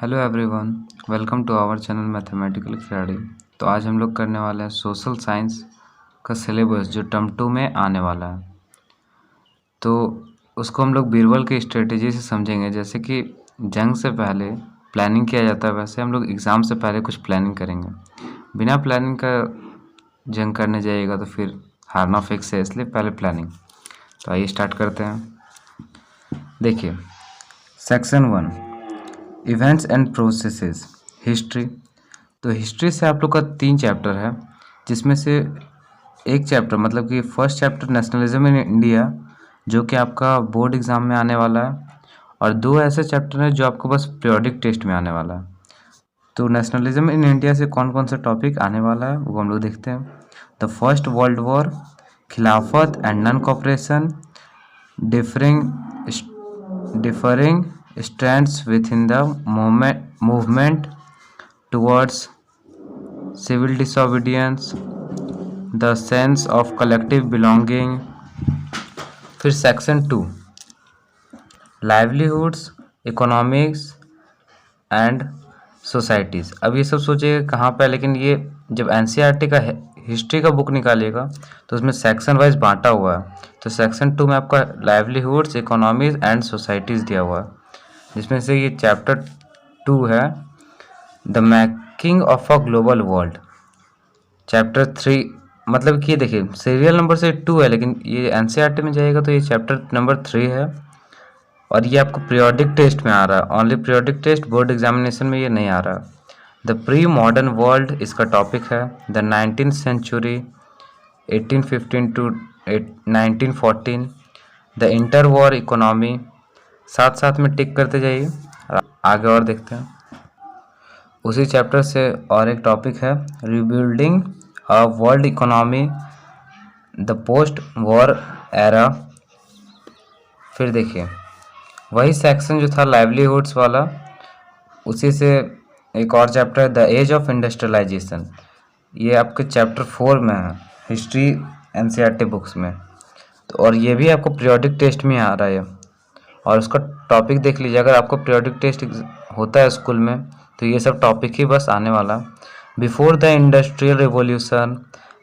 Hello everyone, welcome to our channel mathematical खिलाड़ी। तो आज हम लोग करने वाले हैं सोशल साइंस का सिलेबस जो टर्म 2 में आने वाला है। तो उसको हम लोग बीरबल की स्ट्रेटेजी से समझेंगे। जैसे कि जंग से पहले प्लानिंग किया जाता है, वैसे हम लोग एग्ज़ाम से पहले कुछ प्लानिंग करेंगे। बिना प्लानिंग का जंग करने जाइएगा तो फिर हारना फिक्स है, इसलिए पहले प्लानिंग। तो आइए स्टार्ट करते हैं। देखिए, section 1 events and processes history. तो हिस्ट्री से आप लोग का 3 चैप्टर है, जिसमें से एक चैप्टर मतलब कि first chapter nationalism in India, जो कि आपका बोर्ड एग्ज़ाम में आने वाला है, और 2 ऐसे चैप्टर हैं जो आपको बस पीरियोडिक टेस्ट में आने वाला है। तो नेशनलिज्म इन इंडिया से कौन कौन सा टॉपिक आने वाला है वो हम लोग देखते हैं। द फर्स्ट वर्ल्ड वॉर, खिलाफत and non cooperation, differing strands within the movement towards civil disobedience, the sense of collective belonging। फिर section 2 livelihoods, economics and societies. अब ये सब सोचिएगा कहाँ पे है, लेकिन ये जब एनसीईआरटी का हिस्ट्री का बुक निकालिएगा तो उसमें सेक्शन वाइज बांटा हुआ है। तो सेक्शन 2 में आपका लाइवलीहुड्स, इकोनॉमीज एंड सोसाइटीज़ दिया हुआ है, जिसमें से ये चैप्टर 2 है the making of a global world. Chapter 3 मतलब कि ये देखिए सीरियल नंबर से 2 है, लेकिन ये एनसीईआरटी में जाएगा तो ये चैप्टर नंबर 3 है, और ये आपको पीरियोडिक टेस्ट में आ रहा है। Only periodic test, board examination में ये नहीं आ रहा। द प्री मॉडर्न वर्ल्ड इसका टॉपिक है। The 19th century 1815 to 1914, the inter war economy. साथ साथ में टिक करते जाइए, आगे और देखते हैं। उसी चैप्टर से और एक टॉपिक है rebuilding a world economy, the post war era. फिर देखिए वही सेक्शन जो था लाइवलीहुड्स वाला, उसी से एक और चैप्टर है द एज ऑफ इंडस्ट्रियलाइजेशन। ये आपके चैप्टर 4 में है हिस्ट्री एनसीईआरटी बुक्स में। तो और ये भी आपको पीरियोडिक टेस्ट में आ रहा है, और उसका टॉपिक देख लीजिए। अगर आपको पीरियोडिक टेस्ट होता है स्कूल में तो ये सब टॉपिक ही बस आने वाला। Before the industrial revolution,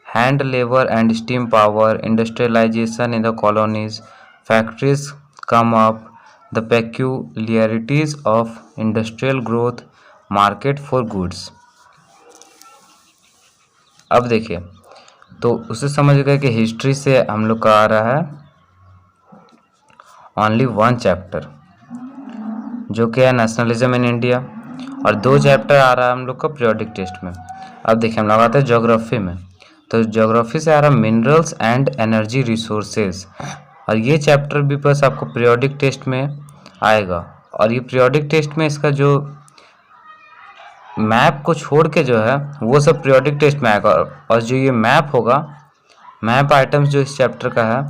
hand labour and steam power, industrialisation in the colonies, factories come up, the peculiarities of industrial growth, market for goods। अब देखिए, तो उसे समझ गए कि हिस्ट्री से हम लोग का आ रहा है ओनली 1 चैप्टर, जो कि है नेशनलिज्म इन इंडिया, और 2 चैप्टर आ रहा है हम लोग का पीरियोडिक टेस्ट में। अब देखिए हम लगाते हैं ज्योग्राफी में। तो ज्योग्राफी से आ रहा है मिनरल्स एंड एनर्जी रिसोर्सेज, और ये चैप्टर भी बस आपको पीरियोडिक टेस्ट में आएगा। और ये पीरियोडिक टेस्ट में इसका जो मैप को छोड़ के जो है वो सब पीरियोडिक टेस्ट में आएगा, और जो ये मैप होगा, मैप आइटम्स जो इस चैप्टर का है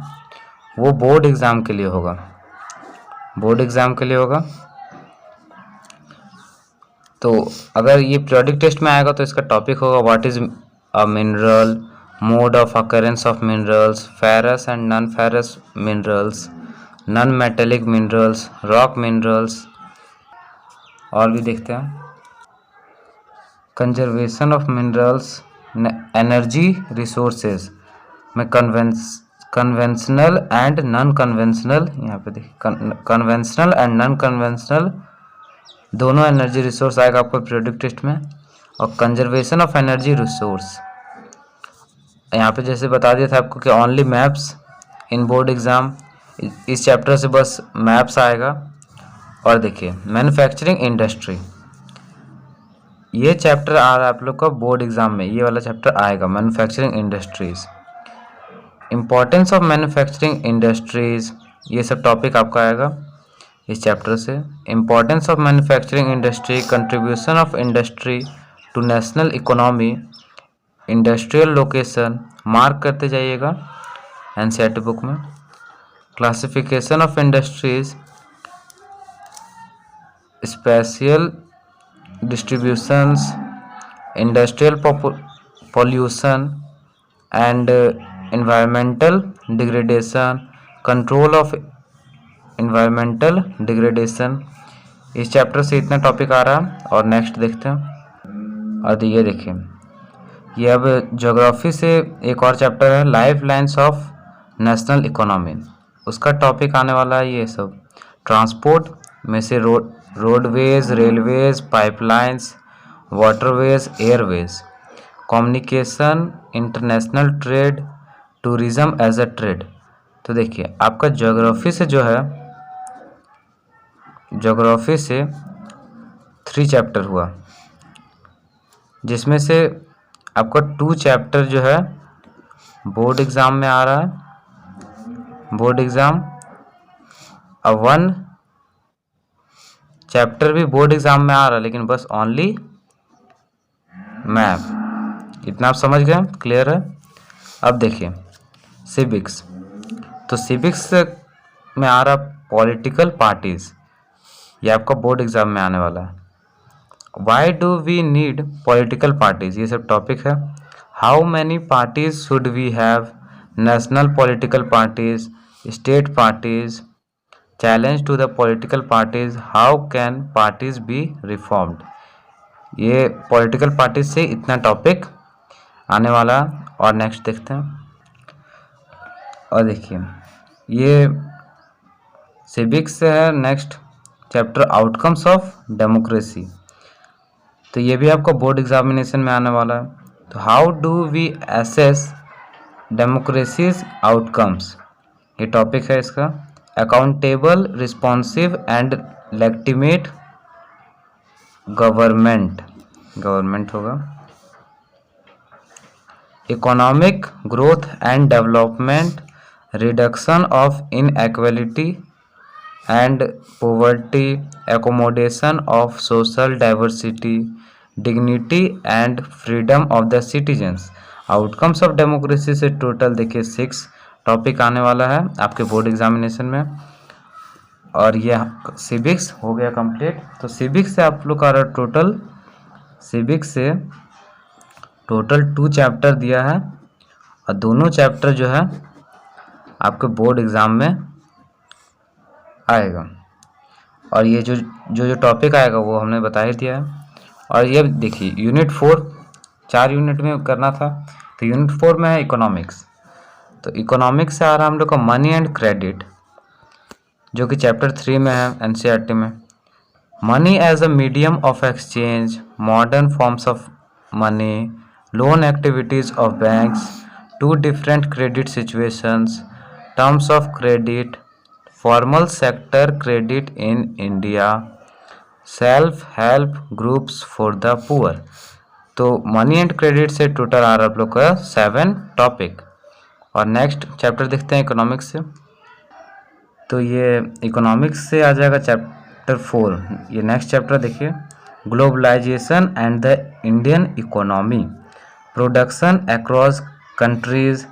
वो बोर्ड एग्ज़ाम के लिए होगा, बोर्ड एग्ज़ाम के लिए होगा। तो अगर ये पीरियोडिक टेस्ट में आएगा तो इसका टॉपिक होगा what is a mineral, mode of occurrence of minerals, ferrous and non ferrous minerals, non metallic minerals, rock minerals. और भी देखते हैं conservation of minerals, energy resources में कन्वेंशनल एंड नॉन कन्वेंशनल। यहाँ पे देखिए कन्वेंशनल एंड नॉन कन्वेंशनल दोनों energy resource आएगा आपको पीरियोडिक टेस्ट में। और कंजर्वेशन ऑफ एनर्जी रिसोर्स यहाँ पे जैसे बता दिया था आपको कि ओनली मैप्स इन बोर्ड एग्ज़ाम, इस चैप्टर से बस मैप्स आएगा। और देखिए मैन्युफैक्चरिंग इंडस्ट्री, ये चैप्टर आ रहा है आप लोग का बोर्ड एग्ज़ाम में, ये वाला चैप्टर आएगा manufacturing industries. Importance of manufacturing industries, ये सब टॉपिक आपका आएगा इस चैप्टर से। Importance of manufacturing industry, contribution of industry to national economy, industrial location, mark करते जाइएगा एनसीईआरटी बुक में। Classification of industries, spatial distributions, industrial pollution and environmental degradation, control of environmental degradation, इस chapter से इतना topic आ रहा है। और next देखते हैं। और ये देखिए, ये अब ज्योग्राफी से एक और चैप्टर है, life lines of national economy. उसका टॉपिक आने वाला है ये सब ट्रांसपोर्ट में से roadways, railways, pipelines, waterways, airways, communication, international trade, tourism as a trade. तो देखिए आपका ज्योग्राफी से जो है, ज्योग्राफी से 3 चैप्टर हुआ, जिसमें से आपका 2 चैप्टर जो है बोर्ड एग्ज़ाम में आ रहा है, बोर्ड एग्ज़ाम। अब 1 चैप्टर भी बोर्ड एग्ज़ाम में आ रहा है, लेकिन बस ओनली मैप। इतना आप समझ गए, क्लियर है। अब देखिए सिविक्स, तो सिविक्स में आ रहा पॉलिटिकल पार्टीज, ये आपका बोर्ड एग्जाम में आने वाला है। Why do we need political parties, ये सब टॉपिक है। How many parties should we have, national political parties, state parties, challenge to the political parties, how can parties be reformed. ये पॉलिटिकल पार्टीज से इतना टॉपिक आने वाला। और next देखते हैं। और देखिए ये सिविक्स से है। Next chapter outcomes of democracy, तो ये भी आपको बोर्ड एग्जामिनेशन में आने वाला है। तो how do we assess democracies outcomes, ये टॉपिक है इसका। Accountable, responsive and legitimate government, government होगा। Economic growth and development, reduction of inequality and poverty, accommodation of social diversity, dignity and freedom of the citizens. Outcomes of democracy से total देखिए 6 topic आने वाला है आपके board examination में। और ये सिविक्स हो गया कंप्लीट। तो सिविक्स से आप लोग का टोटल, सिविक्स से टोटल 2 चैप्टर दिया है, और दोनों चैप्टर जो है आपके बोर्ड एग्ज़ाम में आएगा। और ये जो टॉपिक आएगा वो हमने बता ही दिया है। और ये देखिए यूनिट 4, 4 यूनिट में करना था, तो यूनिट 4 में है इकोनॉमिक्स। तो इकोनॉमिक्स से आ रहा है हम लोग का मनी एंड क्रेडिट, जो कि चैप्टर 3 में है एनसीईआरटी में। Money as a medium of exchange, modern forms of money, loan activities of banks, 2 different credit situations, terms of credit, formal sector credit in India, self help groups for the poor. तो money and credit से total आ रहा है आप लोग का 7 topic. और next chapter देखते हैं इकोनॉमिक्स से। तो ये इकोनॉमिक्स से आ जाएगा चैप्टर 4। ये नेक्स्ट चैप्टर देखिए, globalisation and the Indian economy, production across countries,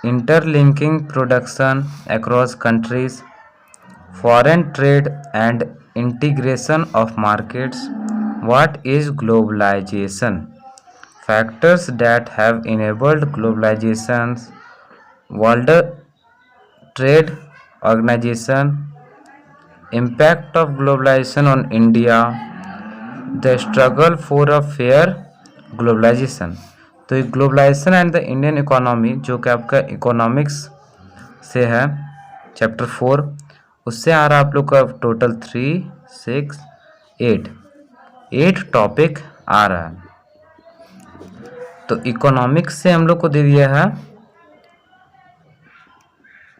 interlinking production across countries, foreign trade and integration of markets, what is globalisation, factors that have enabled globalisation, world trade organisation, impact of globalization on India, the struggle for a fair globalization। तो ये globalisation and the Indian economy जो कि आपका economics से है chapter 4, उससे आ रहा है आप लोग का टोटल 3, 6, 8 टॉपिक आ रहा है। तो इकोनॉमिक्स से हम लोग को दे दिया है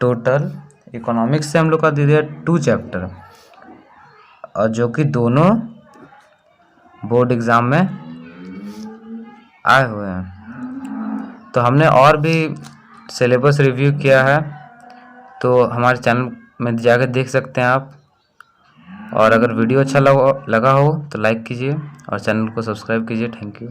टोटल, इकोनॉमिक्स से हम लोग का दे दिया 2 चैप्टर, और जो कि दोनों बोर्ड एग्ज़ाम में आए हुए हैं। तो हमने और भी सिलेबस रिव्यू किया है, तो हमारे चैनल में जाकर देख सकते हैं आप। और अगर वीडियो अच्छा लगा हो तो लाइक कीजिए और चैनल को सब्सक्राइब कीजिए। Thank you.